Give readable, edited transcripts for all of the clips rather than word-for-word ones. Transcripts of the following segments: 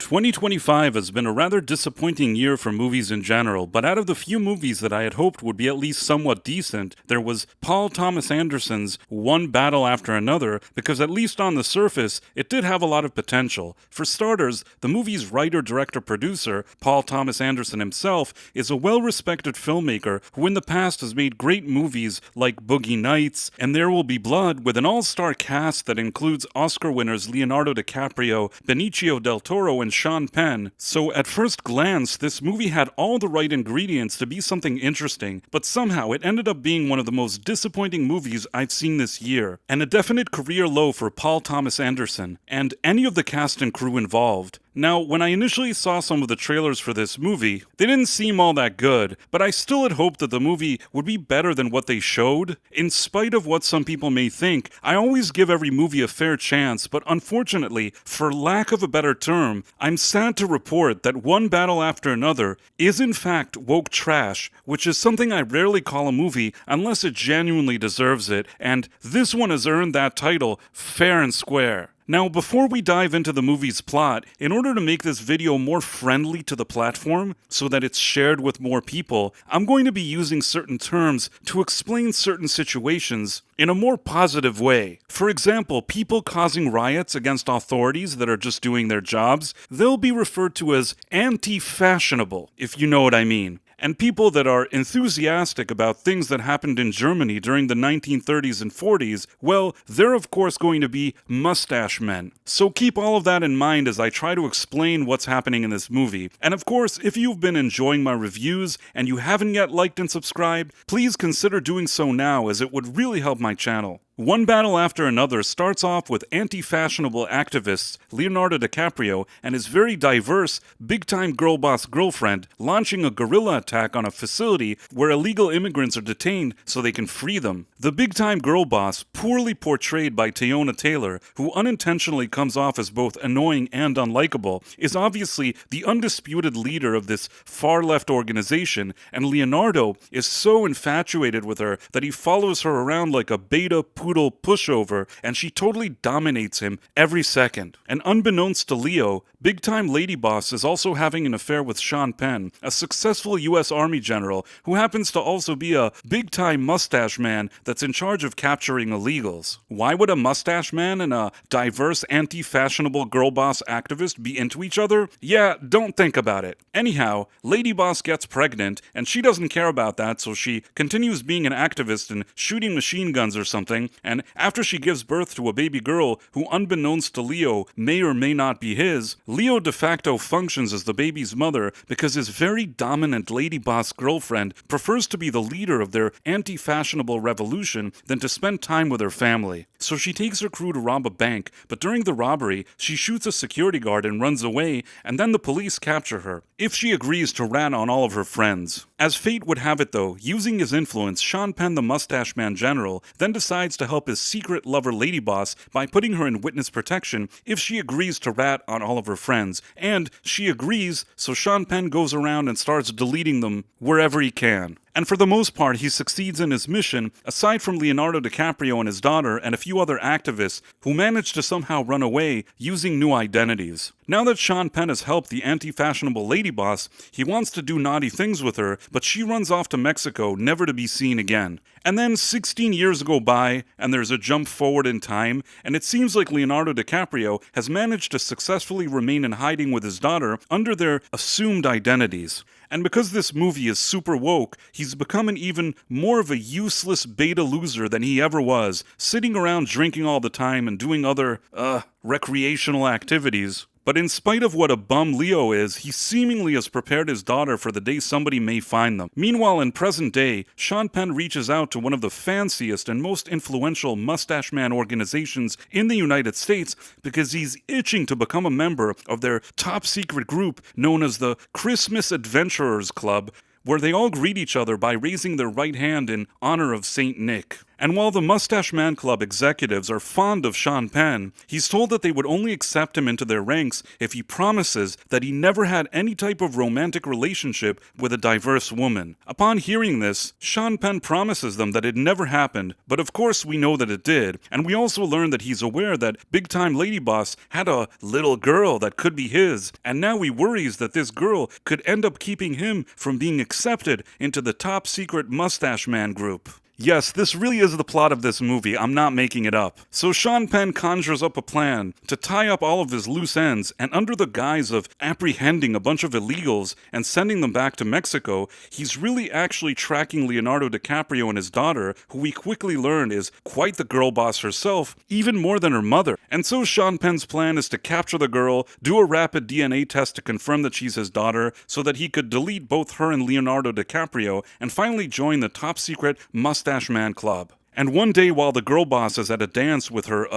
2025 has been a rather disappointing year for movies in general, but out of the few movies that I had hoped would be at least somewhat decent, there was Paul Thomas Anderson's One Battle After Another, because at least on the surface, it did have a lot of potential. For starters, the movie's writer, director, producer, Paul Thomas Anderson himself, is a well-respected filmmaker who in the past has made great movies like Boogie Nights and There Will Be Blood, with an all-star cast that includes Oscar winners Leonardo DiCaprio, Benicio Del Toro, and Sean Penn. So at first glance, this movie had all the right ingredients to be something interesting, but somehow it ended up being one of the most disappointing movies I've seen this year, and a definite career low for Paul Thomas Anderson, and any of the cast and crew involved. Now, when I initially saw some of the trailers for this movie, they didn't seem all that good, but I still had hoped that the movie would be better than what they showed. In spite of what some people may think, I always give every movie a fair chance, but unfortunately, for lack of a better term, I'm sad to report that One Battle After Another is in fact woke trash, which is something I rarely call a movie unless it genuinely deserves it, and this one has earned that title fair and square. Now, before we dive into the movie's plot, in order to make this video more friendly to the platform, so that it's shared with more people, I'm going to be using certain terms to explain certain situations in a more positive way. For example, people causing riots against authorities that are just doing their jobs, they'll be referred to as anti-fashionable, if you know what I mean. And people that are enthusiastic about things that happened in Germany during the 1930s and 40s, well, they're of course going to be mustache men. So keep all of that in mind as I try to explain what's happening in this movie. And of course, if you've been enjoying my reviews and you haven't yet liked and subscribed, please consider doing so now, as it would really help my channel. One Battle After Another starts off with anti-fashionable activists Leonardo DiCaprio and his very diverse, big-time girl boss girlfriend launching a guerrilla attack on a facility where illegal immigrants are detained so they can free them. The big-time girl boss, poorly portrayed by Teyonah Taylor, who unintentionally comes off as both annoying and unlikable, is obviously the undisputed leader of this far-left organization, and Leonardo is so infatuated with her that he follows her around like a beta poodle pushover, and she totally dominates him every second. And unbeknownst to Leo, big-time lady boss is also having an affair with Sean Penn, a successful US Army general who happens to also be a big-time mustache man that's in charge of capturing illegals. Why would a mustache man and a diverse anti-fashionable girl boss activist be into each other? Yeah, don't think about it. Anyhow, lady boss gets pregnant, and she doesn't care about that, so she continues being an activist and shooting machine guns or something, and after she gives birth to a baby girl who, unbeknownst to Leo, may or may not be his, Leo de facto functions as the baby's mother because his very dominant lady boss girlfriend prefers to be the leader of their anti-fashionable revolution than to spend time with her family. So she takes her crew to rob a bank, but during the robbery, she shoots a security guard and runs away, and then the police capture her, if she agrees to rat on all of her friends. As fate would have it though, using his influence, Sean Penn, the mustache man general, then decides to help his secret lover lady boss by putting her in witness protection if she agrees to rat on all of her friends. And she agrees, so Sean Penn goes around and starts deleting them wherever he can. And for the most part, he succeeds in his mission, aside from Leonardo DiCaprio and his daughter and a few other activists who manage to somehow run away using new identities. Now that Sean Penn has helped the anti-fashionable lady boss, he wants to do naughty things with her, but she runs off to Mexico, never to be seen again. And then 16 years go by, and there's a jump forward in time, and it seems like Leonardo DiCaprio has managed to successfully remain in hiding with his daughter under their assumed identities. And because this movie is super woke, he's become an even more of a useless beta loser than he ever was, sitting around drinking all the time and doing other, recreational activities. But in spite of what a bum Leo is, he seemingly has prepared his daughter for the day somebody may find them. Meanwhile, in present day, Sean Penn reaches out to one of the fanciest and most influential mustache man organizations in the United States because he's itching to become a member of their top secret group known as the Christmas Adventurers Club, where they all greet each other by raising their right hand in honor of Saint Nick. And while the Mustache Man Club executives are fond of Sean Penn, he's told that they would only accept him into their ranks if he promises that he never had any type of romantic relationship with a diverse woman. Upon hearing this, Sean Penn promises them that it never happened, but of course we know that it did, and we also learn that he's aware that Big Time Lady Boss had a little girl that could be his, and now he worries that this girl could end up keeping him from being accepted into the top secret Mustache Man group. Yes, this really is the plot of this movie, I'm not making it up. So Sean Penn conjures up a plan to tie up all of his loose ends, and under the guise of apprehending a bunch of illegals and sending them back to Mexico, he's really actually tracking Leonardo DiCaprio and his daughter, who we quickly learn is quite the girl boss herself, even more than her mother. And so Sean Penn's plan is to capture the girl, do a rapid DNA test to confirm that she's his daughter, so that he could delete both her and Leonardo DiCaprio, and finally join the top secret Mustache Man Club. And one day while the girl boss is at a dance with her,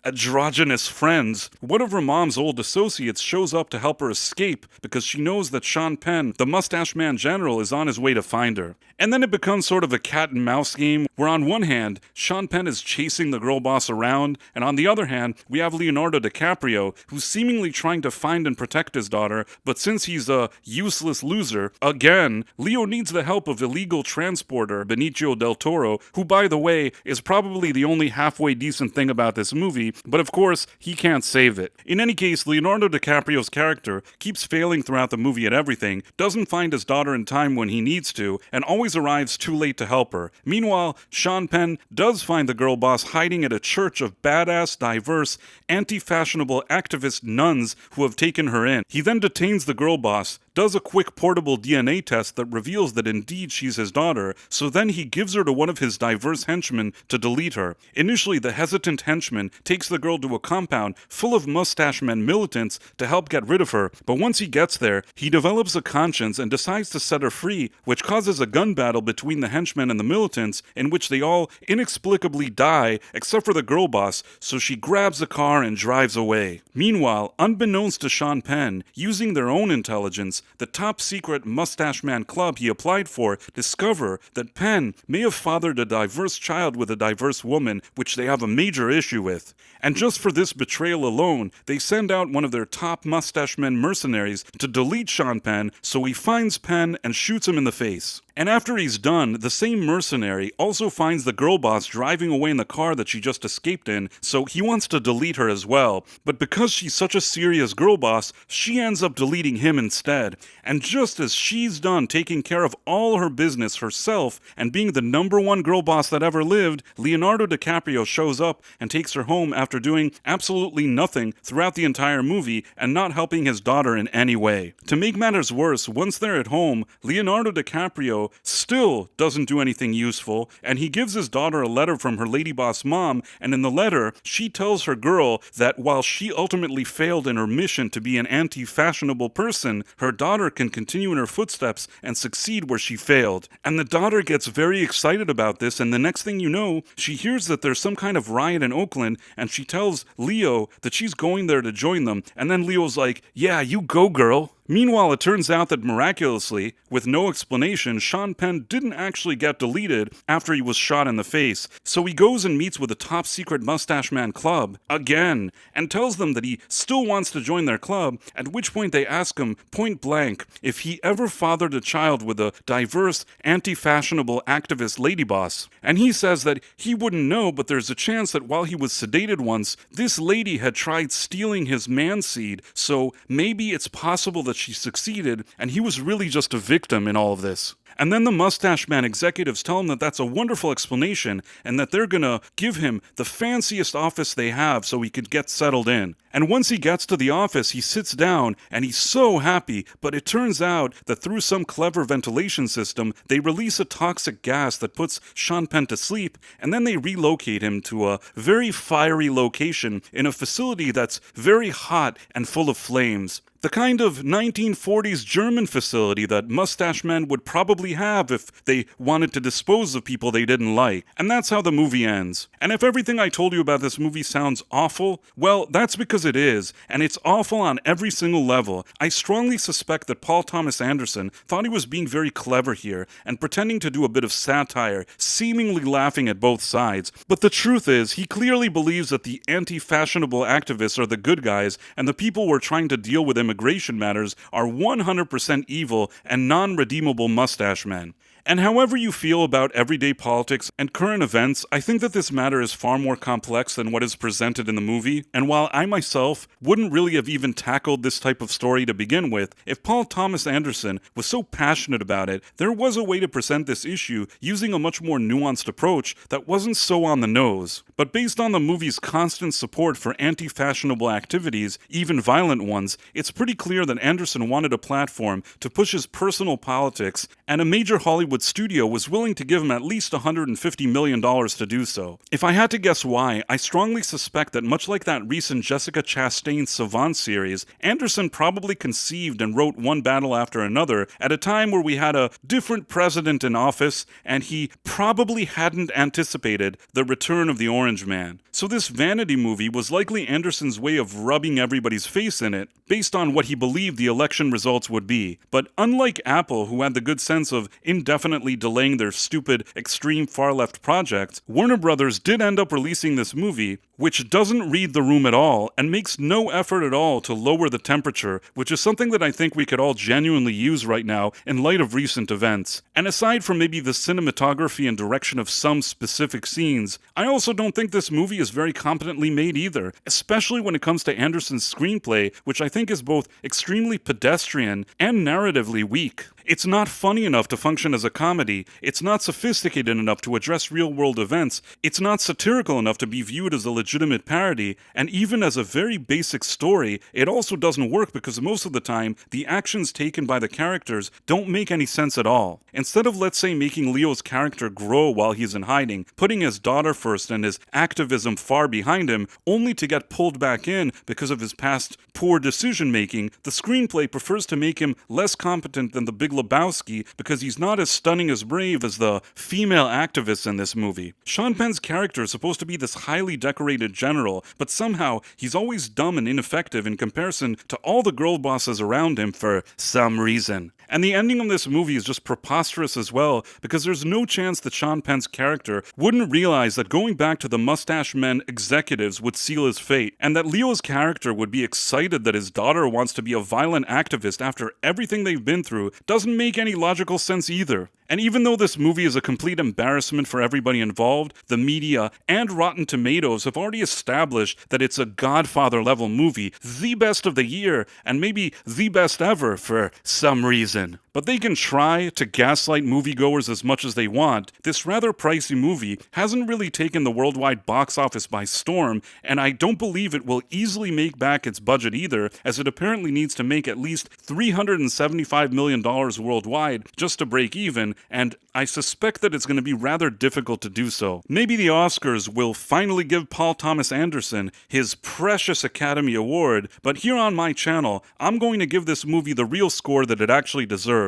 androgynous friends, one of her mom's old associates shows up to help her escape because she knows that Sean Penn, the Mustache Man General, is on his way to find her. And then it becomes sort of a cat and mouse game where on one hand, Sean Penn is chasing the girl boss around, and on the other hand, we have Leonardo DiCaprio, who's seemingly trying to find and protect his daughter, but since he's a useless loser, again, Leo needs the help of illegal transporter Benicio Del Toro, who by the way, is probably the only halfway decent thing about this movie, but of course, he can't save it. In any case, Leonardo DiCaprio's character keeps failing throughout the movie at everything, doesn't find his daughter in time when he needs to, and always arrives too late to help her. Meanwhile, Sean Penn does find the girl boss hiding at a church of badass, diverse, anti-fashionable activist nuns who have taken her in. He then detains the girl boss, does a quick portable DNA test that reveals that indeed she's his daughter, so then he gives her to one of his diverse henchmen to delete her. Initially, the hesitant henchman takes the girl to a compound full of Mustache Men militants to help get rid of her, but once he gets there, he develops a conscience and decides to set her free, which causes a gun battle between the henchmen and the militants, in which they all inexplicably die, except for the girl boss, so she grabs the car and drives away. Meanwhile, unbeknownst to Sean Penn, using their own intelligence, the top secret Mustache Man Club he applied for discover that Penn may have fathered a diverse child with a diverse woman, which they have a major issue with. And just for this betrayal alone, they send out one of their top Mustache Men mercenaries to delete Sean Penn, so he finds Penn and shoots him in the face. And after he's done, the same mercenary also finds the girl boss driving away in the car that she just escaped in, so he wants to delete her as well. But because she's such a serious girl boss, she ends up deleting him instead. And just as she's done taking care of all her business herself and being the #1 girl boss that ever lived, Leonardo DiCaprio shows up and takes her home after doing absolutely nothing throughout the entire movie and not helping his daughter in any way. To make matters worse, once they're at home, Leonardo DiCaprio still doesn't do anything useful, and he gives his daughter a letter from her lady boss mom, and in the letter, she tells her girl that while she ultimately failed in her mission to be an anti-fashionable person, her daughter can continue in her footsteps and succeed where she failed. And the daughter gets very excited about this, and the next thing you know, she hears that there's some kind of riot in Oakland, and she tells Leo that she's going there to join them, and then Leo's like, "Yeah, you go, girl." Meanwhile, it turns out that miraculously, with no explanation, Sean Penn didn't actually get deleted after he was shot in the face, so he goes and meets with the top secret Mustache Man Club, again, and tells them that he still wants to join their club, at which point they ask him point blank if he ever fathered a child with a diverse, anti-fashionable activist lady boss. And he says that he wouldn't know, but there's a chance that while he was sedated once, this lady had tried stealing his man seed, so maybe it's possible that she succeeded, and he was really just a victim in all of this. And then the Mustache Man executives tell him that that's a wonderful explanation, and that they're gonna give him the fanciest office they have so he could get settled in. And once he gets to the office, he sits down, and he's so happy, but it turns out that through some clever ventilation system, they release a toxic gas that puts Sean Penn to sleep, and then they relocate him to a very fiery location in a facility that's very hot and full of flames. The kind of 1940s German facility that Mustache Men would probably possibly have if they wanted to dispose of people they didn't like. And that's how the movie ends. And if everything I told you about this movie sounds awful, well, that's because it is, and it's awful on every single level. I strongly suspect that Paul Thomas Anderson thought he was being very clever here and pretending to do a bit of satire, seemingly laughing at both sides. But the truth is, he clearly believes that the anti-fashionable activists are the good guys, and the people we're trying to deal with immigration matters are 100% evil and non-redeemable mustache men. And however you feel about everyday politics and current events, I think that this matter is far more complex than what is presented in the movie, and while I myself wouldn't really have even tackled this type of story to begin with, if Paul Thomas Anderson was so passionate about it, there was a way to present this issue using a much more nuanced approach that wasn't so on the nose. But based on the movie's constant support for anti-fashionable activities, even violent ones, it's pretty clear that Anderson wanted a platform to push his personal politics, and a major Hollywood studio was willing to give him at least $150 million to do so. If I had to guess why, I strongly suspect that much like that recent Jessica Chastain Savant series, Anderson probably conceived and wrote one battle after another at a time where we had a different president in office, and he probably hadn't anticipated the return of the Orange Man. So this vanity movie was likely Anderson's way of rubbing everybody's face in it, based on what he believed the election results would be. But unlike Apple, who had the good sense of indefinitely delaying their stupid, extreme far-left projects, Warner Brothers did end up releasing this movie, which doesn't read the room at all and makes no effort at all to lower the temperature, which is something that I think we could all genuinely use right now in light of recent events. And aside from maybe the cinematography and direction of some specific scenes, I also don't think this movie is very competently made either, especially when it comes to Anderson's screenplay, which I think is both extremely pedestrian and narratively weak. It's not funny enough to function as a comedy, it's not sophisticated enough to address real-world events, it's not satirical enough to be viewed as a legitimate parody, and even as a very basic story, it also doesn't work because most of the time, the actions taken by the characters don't make any sense at all. Instead of, let's say, making Leo's character grow while he's in hiding, putting his daughter first and his activism far behind him, only to get pulled back in because of his past poor decision-making, the screenplay prefers to make him less competent than the Big Lebowski because he's not as stunning as brave as the female activists in this movie. Sean Penn's character is supposed to be this highly decorated general, but somehow he's always dumb and ineffective in comparison to all the girl bosses around him for some reason. And the ending of this movie is just preposterous as well, because there's no chance that Sean Penn's character wouldn't realize that going back to the mustache men executives would seal his fate, and that Leo's character would be excited that his daughter wants to be a violent activist after everything they've been through doesn't make any logical sense either. And even though this movie is a complete embarrassment for everybody involved, the media and Rotten Tomatoes have already established that it's a Godfather-level movie, the best of the year, and maybe the best ever for some reason. But they can try to gaslight moviegoers as much as they want. This rather pricey movie hasn't really taken the worldwide box office by storm, and I don't believe it will easily make back its budget either, as it apparently needs to make at least $375 million worldwide just to break even, and I suspect that it's going to be rather difficult to do so. Maybe the Oscars will finally give Paul Thomas Anderson his precious Academy Award, but here on my channel, I'm going to give this movie the real score that it actually deserves.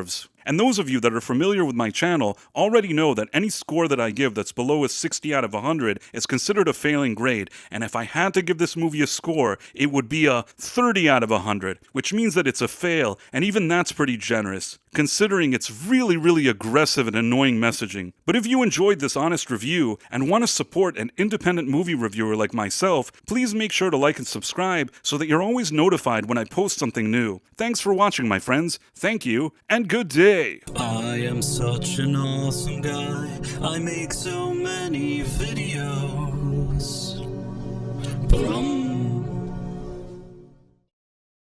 And those of you that are familiar with my channel already know that any score that I give that's below a 60 out of 100 is considered a failing grade, and if I had to give this movie a score, it would be a 30 out of 100, which means that it's a fail, and even that's pretty generous, considering its really aggressive and annoying messaging. But if you enjoyed this honest review and want to support an independent movie reviewer like myself, please make sure to like and subscribe so that you're always notified when I post something new. Thanks for watching, my friends. Thank you, and good day. I am such an awesome guy. I make so many videos. But